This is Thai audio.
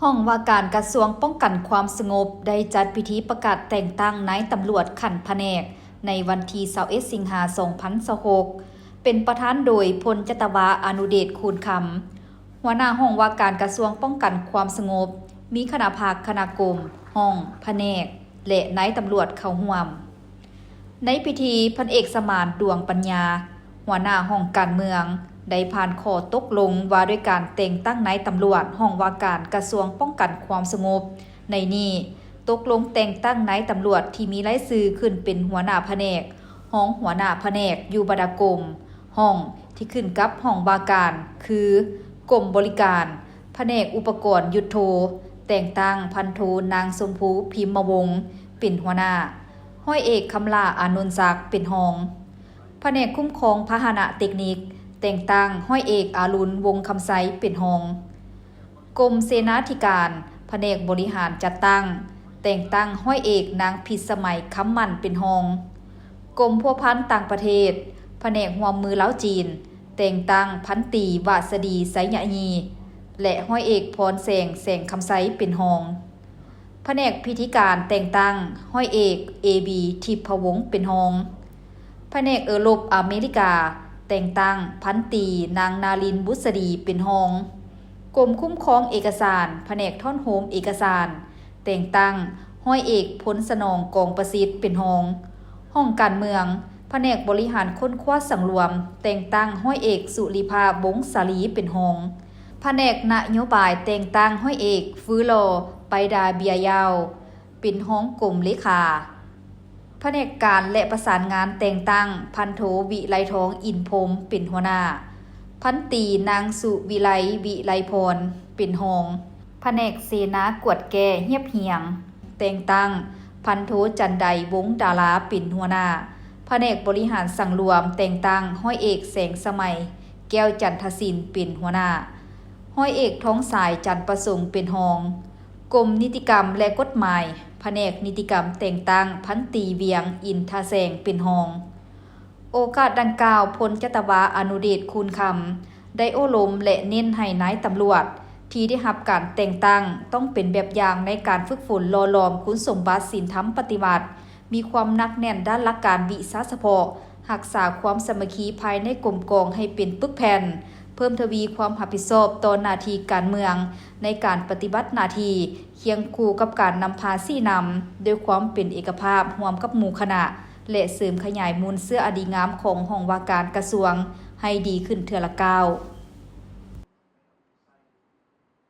ห้องว่าการกระทรวงป้องกันความสงบได้จัดพิธีประกาศแต่งตั้งนายตำรวจขั้นแผนกในวันที่21สิงหาคม2026เป็นประธานโดยพลจตวาอนุเดชคูณคำหัวหน้าห้องว่าการกระทรวงป้องกันความสงบมีคณะภาคคณะกรมห้องแผนกและนายตำรวจเข้าร่วมในพิธีพันเอกสมานดวงปัญญาหัวหน้าห้องการเมืองได้ผ่านข้อตกลงว่าด้วยการแต่งตั้งนายตำรวจห้องว่าการกระทรวงป้องกันความสงบในนี้ตกลงแต่งตั้งนายตำรวจที่มีรายชื่อขึ้นเป็นหัวหน้าแผนกห้องหัวหน้าแผนกอยู่บดกรมห้องที่ขึ้นกับห้องว่าการคือกรมบริการแผนกอุปกรณ์ยุทโธแต่งตั้งพันโทนางสมภูพิมพ์วงศ์เป็นหัวหน้าห้อยเอกคำลาอานนท์ศักดิ์เป็นห้องแผนกคุ้มครองพาหนะเทคนิคแต่งตั้งห้อยเอกอารุณวงคำไซเป็นห้องกรมเสนาธิการแผนกบริหารจัดตั้งแต่งตั้งห้อยเอกนางพิสมัยคำมันเป็นห้องกรมพัวพันต่างประเทศแผนกหัวมือเล้าจีนแต่งตั้งพันตีวาสดีไสยยีและห้อยเอกพรแสงคำไซเป็นห้องแผนกพิธีการแต่งตั้งห้อยเอกเอบีทิพวงศ์เป็นห้องแผนกรบอเมริกาแต่งตั้งพันตีนางนาลินบุษดีเป็นห้องกรมคุ้มครองเอกสารแผนกท่อนโฮมเอกสารแต่งตั้งห้อยเอกพลสนองกองประสิทธิ์เป็นห้องการเมืองแผนกบริหารค้นคว้าสังรวมแต่งตั้งห้อยเอกสุริภาบงสาลีเป็นห้องแผนกนโยบายแต่งตั้งห้อยเอกฟื้อโลไปดาเบียยาวเป็นห้องกรมเลขาแผนกการและประสานงานแต่งตั้งพันโทวิไลทองอินพรมเป็นหัวหน้าพันตีนางสุวิไลวิไลพรเป็นห้องแผนกเสนากวดแก่เฮียบเหียงแต่งตั้งพันโทจันไดวงดาราเป็นหัวหน้าแผนกบริหารสังรวมแต่งตั้งห้อยเอกแสงสมัยแก้วจันทศิลป์เป็นหัวหน้าห้อยเอกท้องสายจันประสงค์เป็นห้องกรมนิติกรรมและกฎหมายแผนกนิติกรรมแต่งตั้งพันตีเวียงอินทาแสงเป็นห้องโอกาสดังกล่าวพลจตวาอนุเดชคูณคำได้โอ้ลมและเน้นให้นายตำรวจที่ได้รับการแต่งตั้งต้องเป็นแบบอย่างในการฝึกฝนหล่อหลอมคุณสมบัติศีลธรรมปฏิบัติมีความหนักแน่นด้านหลักการวิชาเฉพาะรักษาความสามัคคีภายในกรมกองให้เป็นปึกแผ่นเพิ่มทวีความรับผิดชอบต่อหน้าที่การเมืองในการปฏิบัติหน้าที่เคียงคู่กับการนำพาซี่นำด้วยความเป็นเอกภาพร่วมกับหมู่คณะและเสริมขยายมูลเสื้ออดีงามของห้องว่าการกระทรวงให้ดีขึ้นเทื่อละก้าว